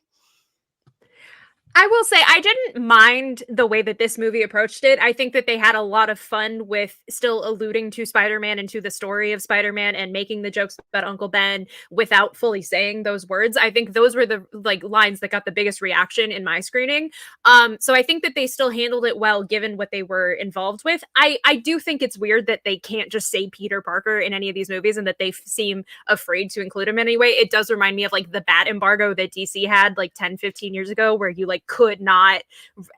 I will say I didn't mind the way that this movie approached it. I think that they had a lot of fun with still alluding to Spider-Man and to the story of Spider-Man and making the jokes about Uncle Ben without fully saying those words. I think those were the lines that got the biggest reaction in my screening. So I think that they still handled it well given what they were involved with. I do think it's weird that they can't just say Peter Parker in any of these movies and that they seem afraid to include him anyway. It does remind me of like the bat embargo that DC had like 10, 15 years ago where you could not,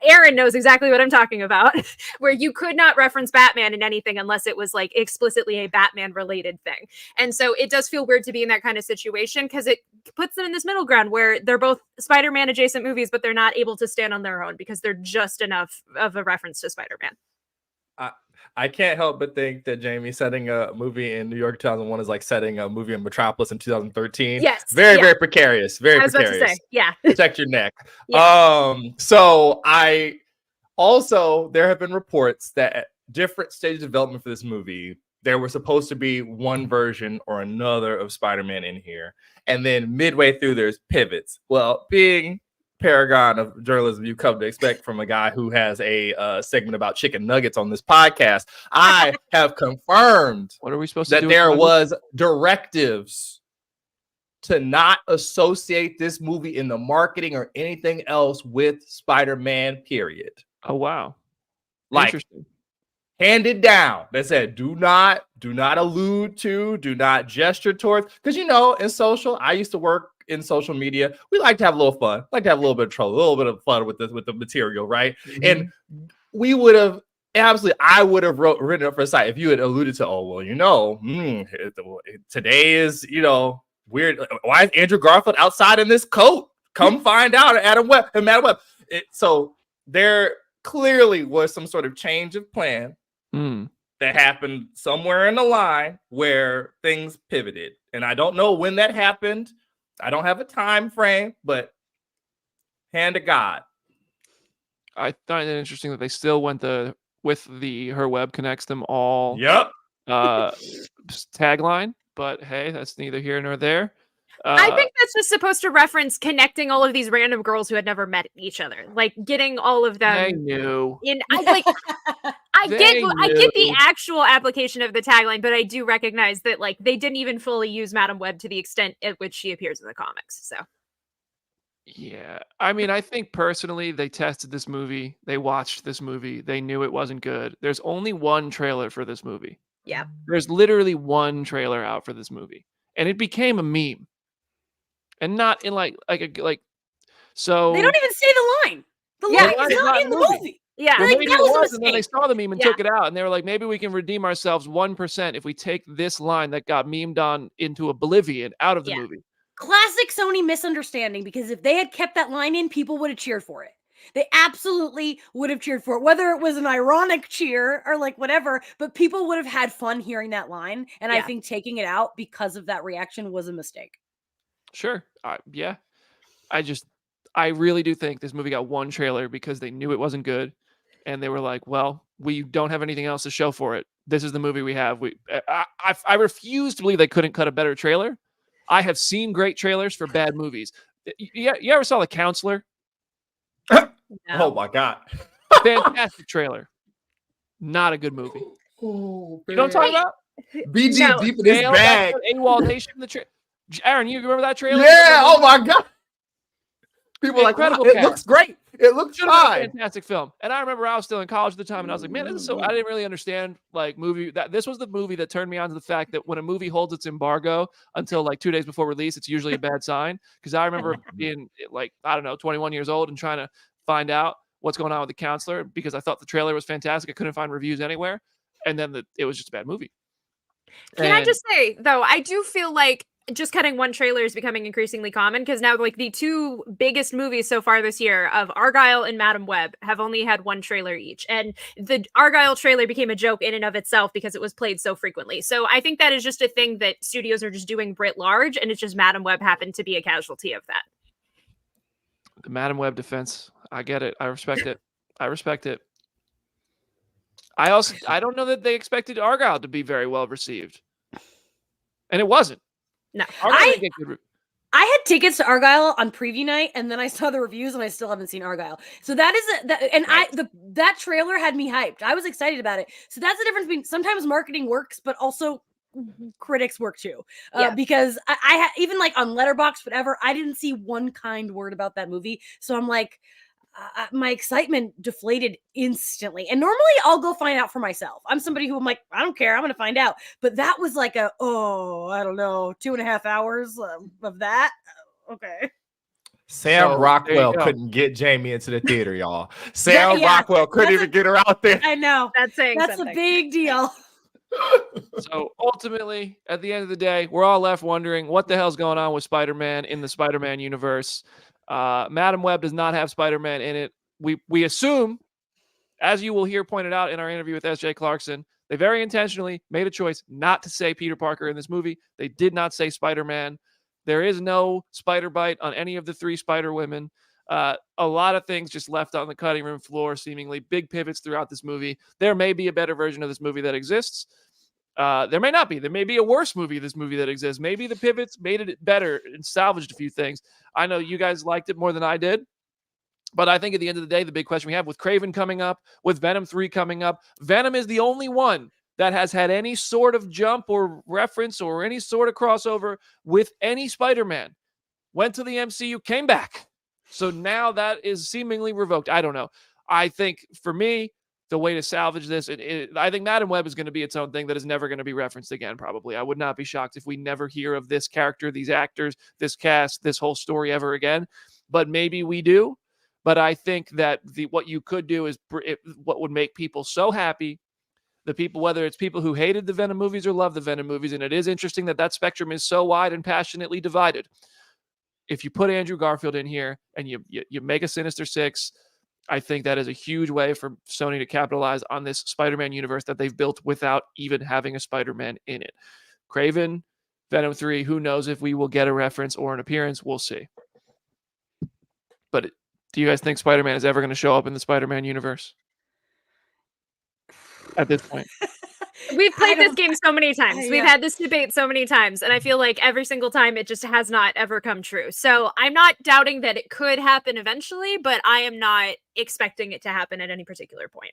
Aaron knows exactly what I'm talking about, where you could not reference Batman in anything unless it was like explicitly a Batman related thing. And so it does feel weird to be in that kind of situation because it puts them in this middle ground where they're both Spider-Man adjacent movies, but they're not able to stand on their own because they're just enough of a reference to Spider-Man. I can't help but think that Jamie setting a movie in New York 2001 is like setting a movie in Metropolis in 2013. Yes. Very precarious. Very I was precarious. about to say, yeah. Protect your neck. Yeah. So I also, there have been reports that at different stages of development for this movie, there was supposed to be one version or another of Spider-Man in here. And then midway through, there's pivots. Well, being paragon of journalism you come to expect from a guy who has a segment about chicken nuggets on this podcast, I have confirmed what are we supposed to do that there was directives to not associate this movie in the marketing or anything else with Spider-Man, period. Oh, wow. Like, interesting. Handed down. They said, do not allude to, do not gesture towards, because in social, I used to work in social media. We like to have a little fun, like to have a little bit of trouble, a little bit of fun with the material, right? Mm-hmm. And we would have I would have written up for a site if you had alluded to, oh well, today is weird. Why is Andrew Garfield outside in this coat? Come find out, Madam Web. So there clearly was some sort of change of plan that happened somewhere in the line where things pivoted, and I don't know when that happened. I don't have a time frame, but hand to God. I find it interesting that they still went with her web connects them all. Yep. Tagline, but hey, that's neither here nor there. I think that's just supposed to reference connecting all of these random girls who had never met each other, like getting all of them. They knew. I get the actual application of the tagline, but I do recognize that they didn't even fully use Madam Web to the extent at which she appears in the comics. So. Yeah, I mean, I think personally, they tested this movie, they watched this movie, they knew it wasn't good. There's only one trailer for this movie. Yeah. There's literally one trailer out for this movie, and it became a meme. and not in like They don't even say the line. The Yeah, line is not in the movie. Yeah. Well, Like, maybe that it was a was, and then they mistake. saw the meme and Yeah. took it out, and they were like, maybe we can redeem ourselves 1% if we take this line that got memed on into oblivion out of the Yeah. movie. Classic Sony misunderstanding, because if they had kept that line in, people would have cheered for it. They absolutely would have cheered for it, whether it was an ironic cheer or like whatever, but people would have had fun hearing that line. And I Yeah. think taking it out because of that reaction was a mistake. Sure. Yeah. I really do think this movie got one trailer because they knew it wasn't good, and they were like, "Well, we don't have anything else to show for it. This is the movie we have." I refuse to believe they couldn't cut a better trailer. I have seen great trailers for bad movies. You ever saw The Counselor? Oh my god. Fantastic trailer. Not a good movie. Oh, You know what I'm talking about? BG No. deep in his Dale, bag. that's what AWOL Nation. Aaron, you remember that trailer? Yeah. Oh my god. People are like, wow, Incredible it cast. looks great. It looks Should have been a fine. fantastic film. And I remember I was still in college at the time, and I was like, man, this is so. I didn't really understand like movie. This was the movie that turned me on to the fact that when a movie holds its embargo until like 2 days before release, it's usually a bad sign. Because I remember being like, I don't know, 21 years old and trying to find out what's going on with The Counselor because I thought the trailer was fantastic. I couldn't find reviews anywhere, and then it was just a bad movie. Can I just say, though, I do feel like just cutting one trailer is becoming increasingly common, because now like the two biggest movies so far this year of Argyle and Madam Web have only had one trailer each. And the Argyle trailer became a joke in and of itself because it was played so frequently. So I think that is just a thing that studios are just doing writ large, and it's just Madam Web happened to be a casualty of that. The Madam Web defense. I get it. I respect it. I respect it. I don't know that they expected Argyle to be very well received. And it wasn't. No. Argyle didn't get good I had tickets to Argyle on preview night, and then I saw the reviews, and I still haven't seen Argyle. So that is that trailer had me hyped. I was excited about it. So that's the difference between sometimes marketing works, but also critics work too. Because I even like on Letterboxd, whatever, I didn't see one kind word about that movie. So I'm like, my excitement deflated instantly. And normally I'll go find out for myself. I'm somebody who I'm like, I don't care, I'm gonna find out. But that was like I don't know, 2.5 hours of that. Okay. Sam Rockwell couldn't get Jamie into the theater, y'all. Sam Rockwell couldn't even get her out there. I know. That's a big deal. So ultimately, at the end of the day, we're all left wondering what the hell's going on with Spider-Man in the Spider-Man universe. Madam Web does not have Spider-Man in it. We assume, as you will hear pointed out in our interview with S.J. Clarkson, they very intentionally made a choice not to say Peter Parker in this movie. They did not say Spider-Man. There is no spider bite on any of the 3 Spider-Women. A lot of things just left on the cutting room floor, seemingly big pivots throughout this movie. There may be a better version of this movie that exists. There may not be. There may be a worse movie that exists. Maybe the pivots made it better and salvaged a few things. I know you guys liked it more than I did. But I think at the end of the day, the big question we have with Kraven coming up, with Venom 3 coming up, Venom is the only one that has had any sort of jump or reference or any sort of crossover with any Spider-Man. Went to the MCU, came back. So now that is seemingly revoked. I don't know. I think for me, the way to salvage this, I think Madam Web is going to be its own thing that is never going to be referenced again, probably. I would not be shocked if we never hear of this character, these actors, this cast, this whole story ever again. But maybe we do. But I think that what you could do is what would make people so happy, the people, whether it's people who hated the Venom movies or love the Venom movies, and it is interesting that spectrum is so wide and passionately divided. If you put Andrew Garfield in here and you make a Sinister Six, I think that is a huge way for Sony to capitalize on this Spider-Man universe that they've built without even having a Spider-Man in it. Kraven, Venom 3, who knows if we will get a reference or an appearance? We'll see. But do you guys think Spider-Man is ever going to show up in the Spider-Man universe at this point? We've played this game so many times. Yeah. We've had this debate so many times, and I feel like every single time it just has not ever come true. So I'm not doubting that it could happen eventually, but I am not expecting it to happen at any particular point.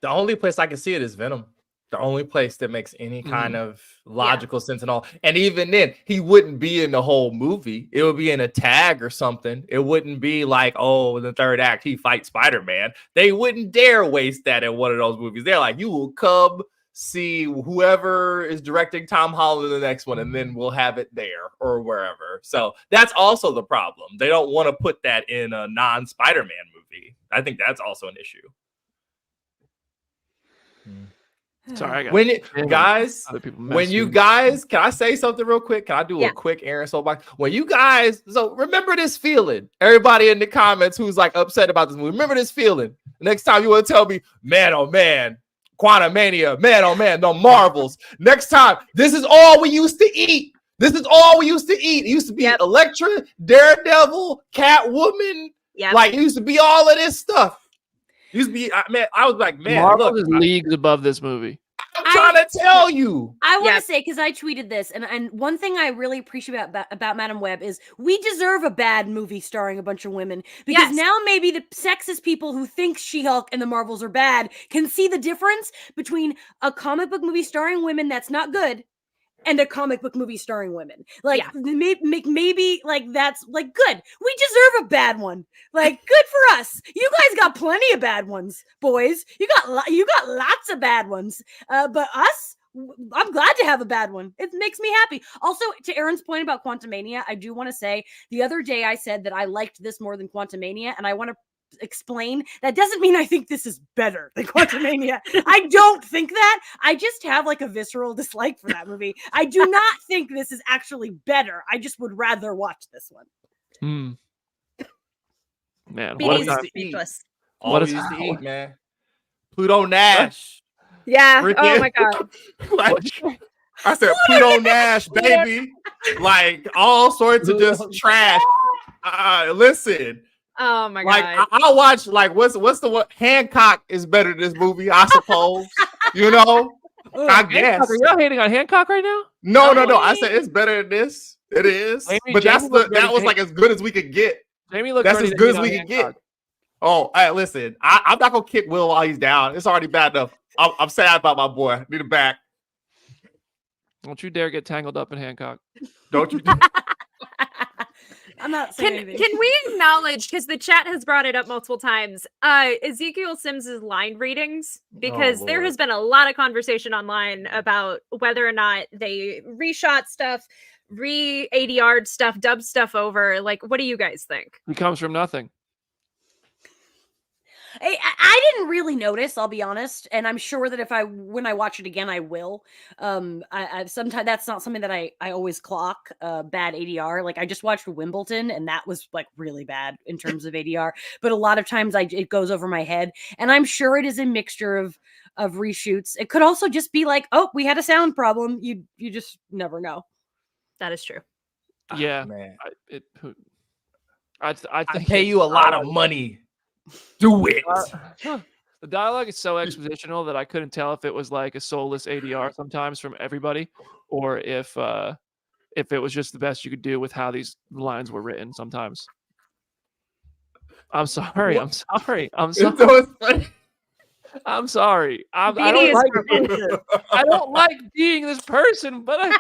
The only place I can see it is Venom. The only place that makes any kind of logical sense and all. And even then, he wouldn't be in the whole movie. It would be in a tag or something. It wouldn't be like, oh, in the third act, he fights Spider-Man. They wouldn't dare waste that in one of those movies. They're like, you will come see whoever is directing Tom Holland in the next one, and then we'll have it there or wherever. So that's also the problem. They don't want to put that in a non-Spider-Man movie. I think that's also an issue. Sorry, I got When guys, can I say something real quick? Can I do a quick Aaron soapbox? When you guys, so remember this feeling. Everybody in the comments who's like upset about this movie, remember this feeling. Next time you want to tell me, man, oh man, Quantumania, man, oh man, the Marvels. Next time, this is all we used to eat. This is all we used to eat. It used to be Elektra, Daredevil, Catwoman. Like, it used to be all of this stuff. Used to be, I was like, man, Marvel is leagues above this movie. I'm trying to tell you. I want to say, because I tweeted this, and one thing I really appreciate about Madam Web is we deserve a bad movie starring a bunch of women, because now maybe the sexist people who think She-Hulk and the Marvels are bad can see the difference between a comic book movie starring women that's not good and a comic book movie starring women. Like, maybe like that's like good. We deserve a bad one. Like, good for us. You guys got plenty of bad ones, boys. You got lots of bad ones. But us, I'm glad to have a bad one. It makes me happy. Also, to Aaron's point about Quantumania, I do want to say the other day I said that I liked this more than Quantumania, and I want to explain that doesn't mean I think this is better than Quantumania. I don't think that. I just have like a visceral dislike for that movie. I do not think this is actually better. I just would rather watch this one. Man, what is speechless. What is to eat, man? Pluto Nash. Yeah. Freaking, oh my god. Like, I said Pluto Nash, baby. Like all sorts of just trash. Listen. Oh my god! Like I'll watch. Like what's the what? Hancock is better than this movie, I suppose. You know, I guess. Are y'all hating on Hancock right now? No. I said it's better than this. It is, but that was like as good as we could get. Jamie looked. That's as good as we could get. Oh, hey, listen, I'm not gonna kick Will while he's down. It's already bad enough. I'm sad about my boy. Need him back. Don't you dare get tangled up in Hancock. Don't you? I'm not saying anything. Can we acknowledge, because the chat has brought it up multiple times, Ezekiel Sims's line readings? Because there has been a lot of conversation online about whether or not they reshot stuff, re-ADR'd stuff, dubbed stuff over. Like, what do you guys think? He comes from nothing. I didn't really notice, I'll be honest, and I'm sure that when I watch it again, I will. I sometimes that's not something that I always clock bad ADR. Like I just watched Wimbledon, and that was like really bad in terms of ADR. But a lot of times, it goes over my head, and I'm sure it is a mixture of reshoots. It could also just be like, oh, we had a sound problem. You just never know. That is true. Yeah, man. I think pay you a lot of money. Do it. The dialogue is so expositional that I couldn't tell if it was like a soulless ADR sometimes from everybody, or if it was just the best you could do with how these lines were written sometimes. I'm sorry. I'm sorry. I'm sorry. I don't like being this person, but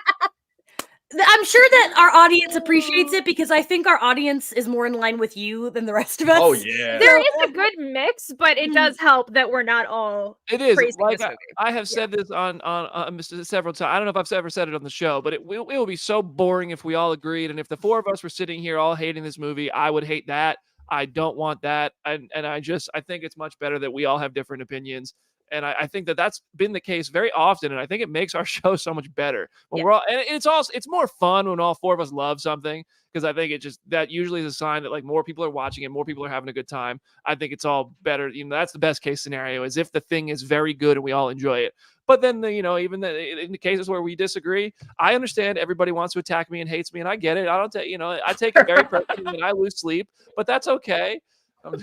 I'm sure that our audience appreciates it because I think our audience is more in line with you than the rest of us. Oh yeah, there is a good mix, but it does help that we're not all. It is like I have said this on several times. I don't know if I've ever said it on the show, but it will be so boring if we all agreed. And if the four of us were sitting here all hating this movie, I would hate that. I don't want that, and I think it's much better that we all have different opinions. And I think that that's been the case very often, and I think it makes our show so much better when we're all. And it's more fun when all four of us love something, because I think that usually is a sign that like more people are watching it, more people are having a good time. I think it's all better. You know, that's the best case scenario, is if the thing is very good and we all enjoy it. But then even in the cases where we disagree, I understand everybody wants to attack me and hates me, and I get it. I take it very personally when I lose sleep, but that's okay. I'm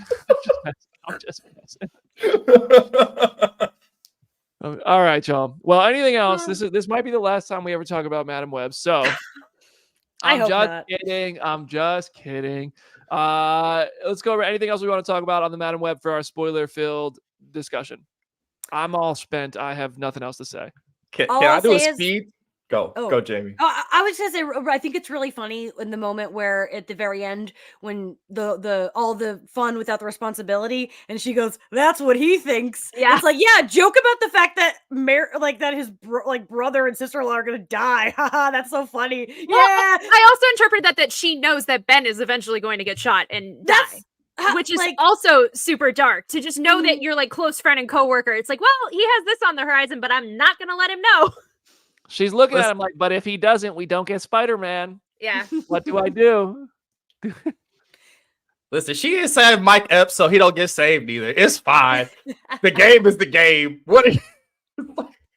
just messing. All right, y'all. Well, anything else? This might be the last time we ever talk about Madam Web. So I'm just kidding. Let's go over anything else we want to talk about on the Madam Web for our spoiler-filled discussion. I'm all spent. I have nothing else to say. Can I do a speed? Go, Jamie. I was gonna say, I think it's really funny in the moment where at the very end, when the all the fun without the responsibility, and she goes, "That's what he thinks." Yeah. It's like, yeah, joke about the fact that that his brother and sister-in-law are gonna die. Haha, that's so funny. Well, Yeah, I also interpret that she knows that Ben is eventually going to get shot and die. Which is also super dark, to just know that your like close friend and coworker. It's like, well, he has this on the horizon, but I'm not gonna let him know. She's looking at him like, but if he doesn't, we don't get Spider-Man. Yeah. What do I do? Listen, she didn't save Mike Epps, so he don't get saved either. It's fine. The game is the game. What?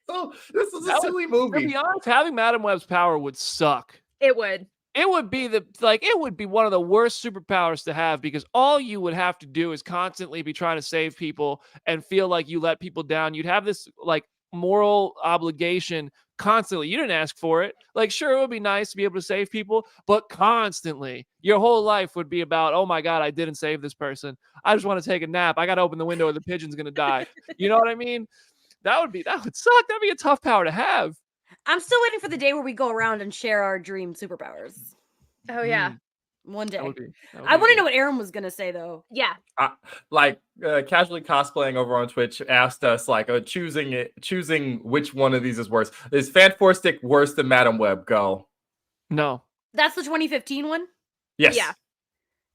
So this is a silly movie. To be honest, having Madam Web's power would suck. It would. It would be one of the worst superpowers to have, because all you would have to do is constantly be trying to save people and feel like you let people down. You'd have this like moral obligation constantly. You didn't ask for it. Like, sure, it would be nice to be able to save people, but constantly your whole life would be about, oh my God, I didn't save this person. I just want to take a nap. I got to open the window or the pigeon's going to die. You know what I mean? That would suck. That'd be a tough power to have. I'm still waiting for the day where we go around and share our dream superpowers. Oh yeah. One day. That would be I want to know what Aaron was gonna say though. Yeah. Casually cosplaying over on Twitch asked us like choosing which one of these is worse. Is Fan Four Stick worse than Madam Web? Go. No. That's the 2015 one? Yes. Yeah.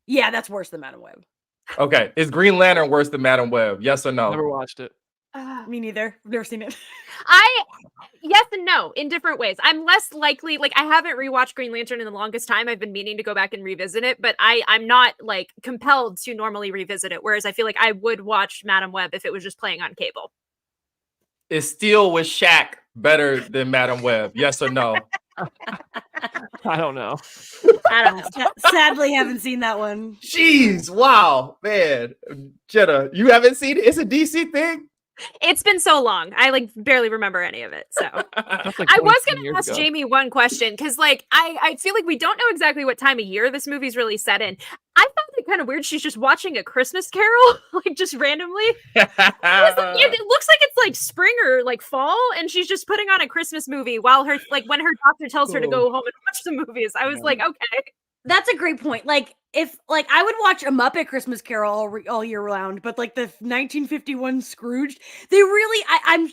Yeah, that's worse than Madam Web. Okay. Is Green Lantern worse than Madam Web? Yes or no? Never watched it. Me neither. I've never seen it. Yes and no in different ways. I'm less likely, like I haven't rewatched Green Lantern in the longest time. I've been meaning to go back and revisit it, but I'm not like compelled to normally revisit it. Whereas I feel like I would watch Madam Web if it was just playing on cable. Is Steel with Shaq better than Madam Web? Yes or no? I don't know. I don't know. Sadly, haven't seen that one. Jeez, wow, man. Jenna, you haven't seen it? It's a DC thing? It's been so long. I like barely remember any of it. So Like I was 27 going to years ask ago. Jamie one question because like I feel like we don't know exactly what time of year this movie's really set in. I found it kind of weird. She's just watching A Christmas Carol, like just randomly. It looks like it's like spring or like fall, and she's just putting on a Christmas movie while her when her doctor tells her to go home and watch the movies. I was like, okay. That's a great point. Like, if I would watch a Muppet Christmas Carol all year round, but like the 1951 Scrooged, they really,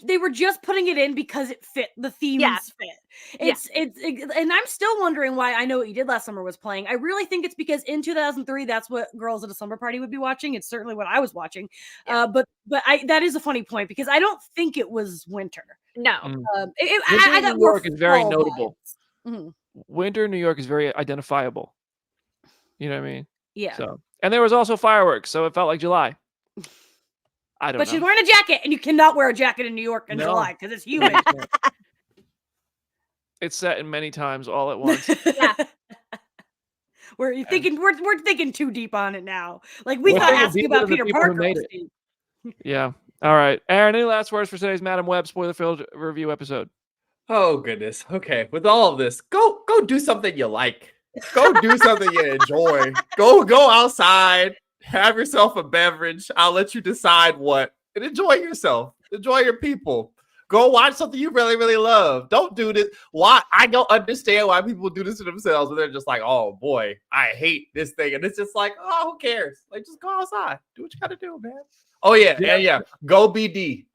they were just putting it in because it fit the themes. Fit. It's and I'm still wondering why I Know What You Did Last Summer was playing. I really think it's because in 2003, that's what girls at a slumber party would be watching. It's certainly what I was watching. But that is a funny point because I don't think it was winter. No. I got New more York is very fall notable. vibes. Winter in New York is very identifiable. You know what I mean? Yeah. So, and there was also fireworks, so it felt like July. I don't know. But she's wearing a jacket, and you cannot wear a jacket in New York in July because it's humid. It's set in many times all at once. Yeah. We're thinking too deep on it now. Like we We're thought thinking asking deeper about than the Peter people who Parker. made was it. deep. Yeah. All right. Aaron, any last words for today's Madam Web spoiler-filled review episode? Oh goodness. Okay. With all of this, go do something you like. Go do something you enjoy. Go outside. Have yourself a beverage. I'll let you decide what. And enjoy yourself. Enjoy your people. Go watch something you really, really love. Don't do this. Why? I don't understand why people do this to themselves. And they're just like, oh boy, I hate this thing. And it's just like, oh, who cares? Like, just go outside. Do what you gotta do, man. Oh yeah. Yeah. Go BD.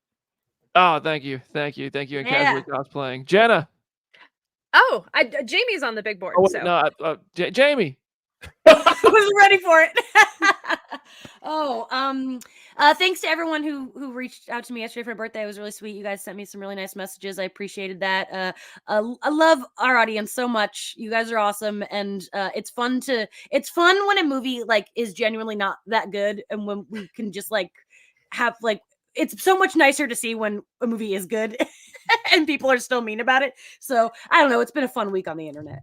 Oh, thank you. And casually cosplaying. Jenna. Oh, Jamie's on the big board. Oh, wait, so. no, Jamie. I wasn't ready for it. Thanks to everyone who reached out to me yesterday for my birthday. It was really sweet. You guys sent me some really nice messages. I appreciated that. I love our audience so much. You guys are awesome, and it's fun when a movie like is genuinely not that good, and when we can just like have like. It's so much nicer to see when a movie is good and people are still mean about it. So I don't know. It's been a fun week on the internet.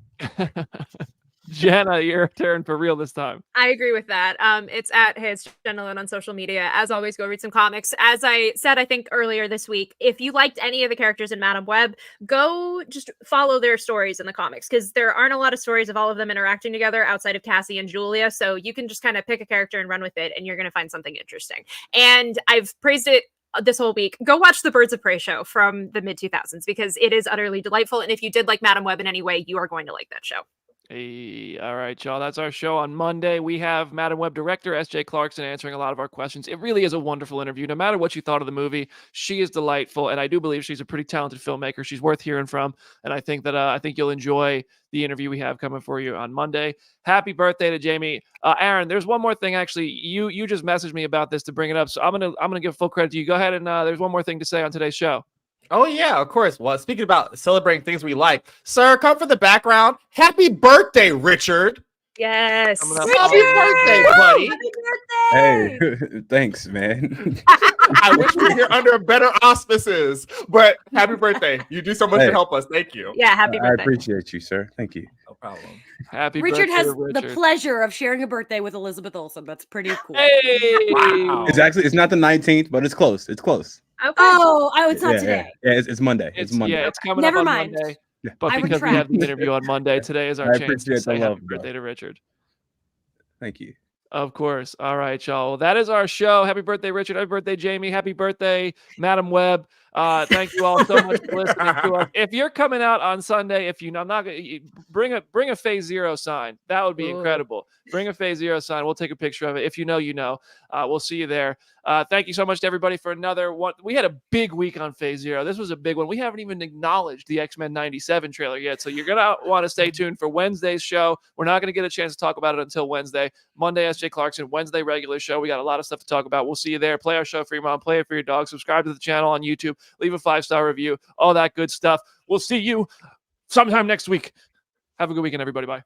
Jenna, your turn for real this time. I agree with that. It's at Hey It's Jenna Lynn on social media. As always, go read some comics. As I said, I think earlier this week, if you liked any of the characters in Madam Web, go just follow their stories in the comics because there aren't a lot of stories of all of them interacting together outside of Cassie and Julia. So you can just kind of pick a character and run with it, and you're going to find something interesting. And I've praised it this whole week, go watch the Birds of Prey show from the mid 2000s because it is utterly delightful. And if you did like Madam Web in any way, you are going to like that show. Hey, all right, y'all. That's our show on Monday. We have Madam Web director S.J. Clarkson answering a lot of our questions. It really is a wonderful interview. No matter what you thought of the movie, she is delightful, and I do believe she's a pretty talented filmmaker. She's worth hearing from, and I think you'll enjoy the interview we have coming for you on Monday. Happy birthday to Jamie. Aaron, there's one more thing. Actually, you just messaged me about this to bring it up, so I'm gonna give full credit to you. Go ahead and there's one more thing to say on today's show. Oh, yeah, of course. Well, speaking about celebrating things we like, sir, come for the background. Happy birthday, Richard. Yes. Happy birthday, buddy. Happy birthday! Hey, thanks, man. I wish we were here under better auspices, but happy birthday. You do so much to help us. Thank you. Yeah, happy I birthday. appreciate you, sir. Thank you. No problem. Happy Richard birthday, has Richard. the pleasure of sharing a birthday with Elizabeth Olsen. That's pretty cool. Hey! Wow. It's not the 19th, but it's close. It's close. Okay. Oh, it's not Yeah, today. Yeah, it's Monday. It's Monday. Yeah, it's coming Never up on mind. Monday. Yeah. But I because we have retract. the interview on Monday, today is our I chance to appreciate say the happy love, bro. birthday to Richard. Thank you. Of course. All right, y'all. Well, that is our show. Happy birthday, Richard. Happy birthday, Jamie. Happy birthday, Madam Web. Thank you all so much for listening to us. If you're coming out on Sunday, I'm not gonna bring a Phase Zero sign. That would be incredible. Bring a Phase Zero sign. We'll take a picture of it. If you know, you know. We'll see you there. Thank you so much to everybody for another one. We had a big week on Phase Zero. This was a big one. We haven't even acknowledged the X-Men 97 trailer yet. So you're gonna want to stay tuned for Wednesday's show. We're not gonna get a chance to talk about it until Wednesday. Monday, S.J. Clarkson. Wednesday, regular show. We got a lot of stuff to talk about. We'll see you there. Play our show for your mom. Play it for your dog. Subscribe to the channel on YouTube. Leave a 5-star review. All that good stuff. We'll see you sometime next week. Have a good weekend, everybody. Bye.